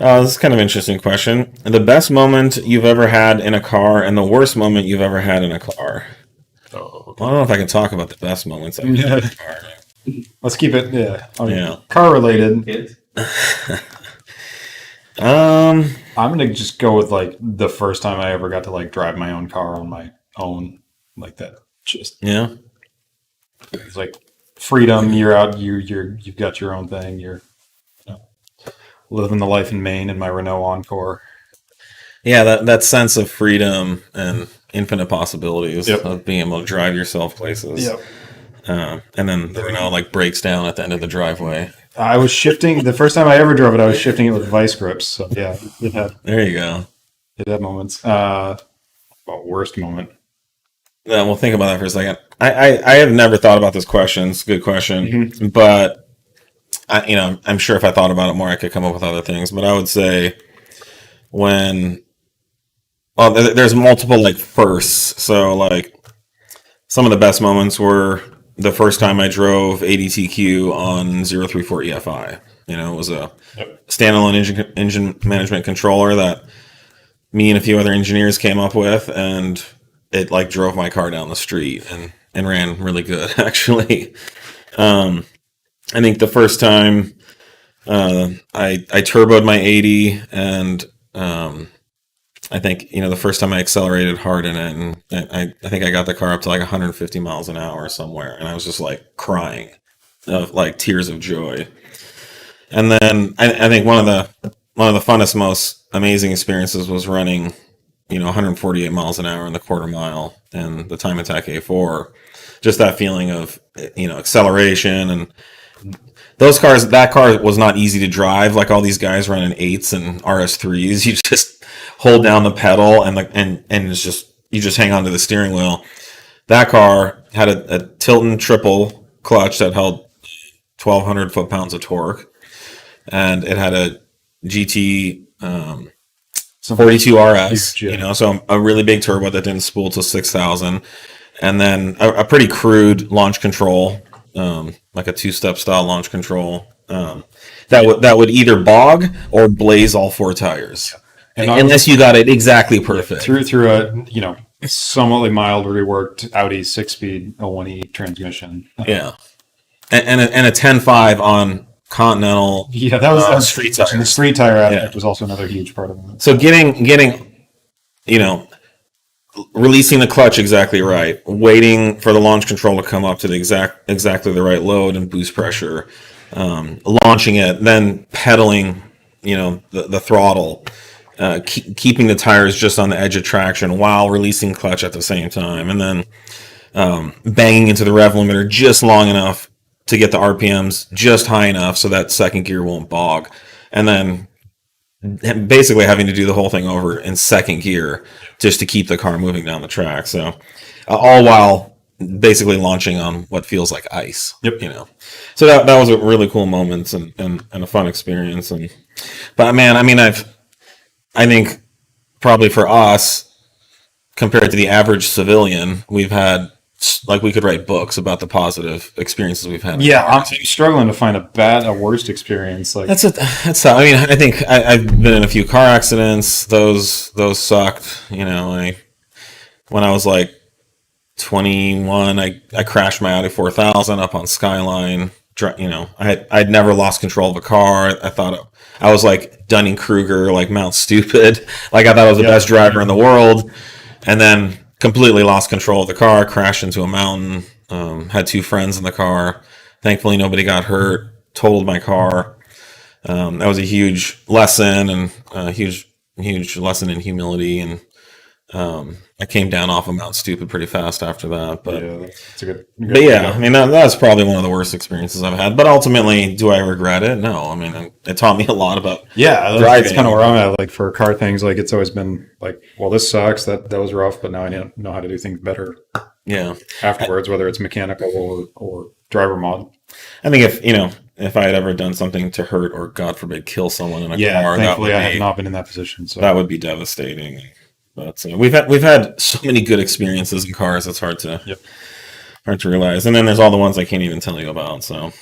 This is kind of an interesting question. The best moment you've ever had in a car and the worst moment you've ever had in a car. Oh, okay. Well, I don't know if I can talk about the best moments I've had in a car. Let's keep it, Yeah. car related. Kids? I'm gonna just go with like the first time I ever got to like drive my own car on my own, like that. Just Yeah. it's like freedom. You're out. You've got your own thing. You're living the life in Maine in my Renault Encore. Yeah, that sense of freedom and infinite possibilities Yep. of being able to drive yourself places. Yep. And then the Renault like breaks down at the end of the driveway. I was shifting the first time I ever drove it. I was shifting it with vice grips. So yeah, There you go. it had moments. Worst moment. Yeah, we'll think about that for a second. I have never thought about this question. It's a good question, Mm-hmm. but I'm sure if I thought about it more, I could come up with other things. But I would say there's multiple like firsts. So like some of the best moments were the first time I drove ADTQ on 034 EFI. It was a standalone engine management controller that me and a few other engineers came up with, and it like drove my car down the street and ran really good actually. I think the first time I turboed my 80, and I think the first time I accelerated hard in it, and I think I got the car up to like 150 miles an hour somewhere, and I was just like crying of like tears of joy. And then I think one of the funnest, most amazing experiences was running 148 miles an hour in the quarter mile and the Time Attack A4. Just that feeling of acceleration, and that car was not easy to drive. Like all these guys running 8s and RS3s, you just hold down the pedal and it's just you just hang on to the steering wheel. That car had a Tilton triple clutch that held 1,200 foot-pounds of torque, and it had a GT 42 RS, so a really big turbo that didn't spool to 6,000, and then a pretty crude launch control, like a two-step style launch control that would either bog or blaze all four tires, unless you got it exactly perfect through a somewhat mild reworked Audi 6-speed 01E transmission. Yeah, and a 10.5 on Continental. Yeah, that was street tires. The street tire aspect was also another huge part of it. So getting releasing the clutch exactly right, waiting for the launch control to come up to the exactly the right load and boost pressure, launching it, then pedaling, the throttle, keeping the tires just on the edge of traction while releasing clutch at the same time, and then banging into the rev limiter just long enough to get the RPMs just high enough so that second gear won't bog, and then basically having to do the whole thing over in second gear just to keep the car moving down the track. So all while basically launching on what feels like ice. Yep. So that was a really cool moment and a fun experience. But man, I think probably for us, compared to the average civilian, we've had, like, we could write books about the positive experiences we've had. Yeah, I'm struggling to find a worst experience. Like That's I think I've been in a few car accidents. Those sucked. When I was like 21, I crashed my Audi 4000 up on Skyline. I'd never lost control of a car. I thought I was like Dunning-Kruger, like Mount Stupid. Like I thought I was the best driver in the world, and then completely lost control of the car, crashed into a mountain, had two friends in the car. Thankfully, nobody got hurt, totaled my car. That was a huge lesson, and a huge lesson in humility. And I came down off of Mount Stupid pretty fast after that. But that's a good but yeah, that's probably one of the worst experiences I've had. But ultimately, do I regret it? No. It taught me a lot about driving. That's kind of where I'm at. Like for car things, like it's always been like, well, this sucks. That was rough, but now I know how to do things better. Yeah. Afterwards, whether it's mechanical or driver mod. I think if I had ever done something to hurt or God forbid kill someone in a car, thankfully I have not been in that position. So that would be devastating. But we've had so many good experiences in cars. It's hard to realize. And then there's all the ones I can't even tell you about. So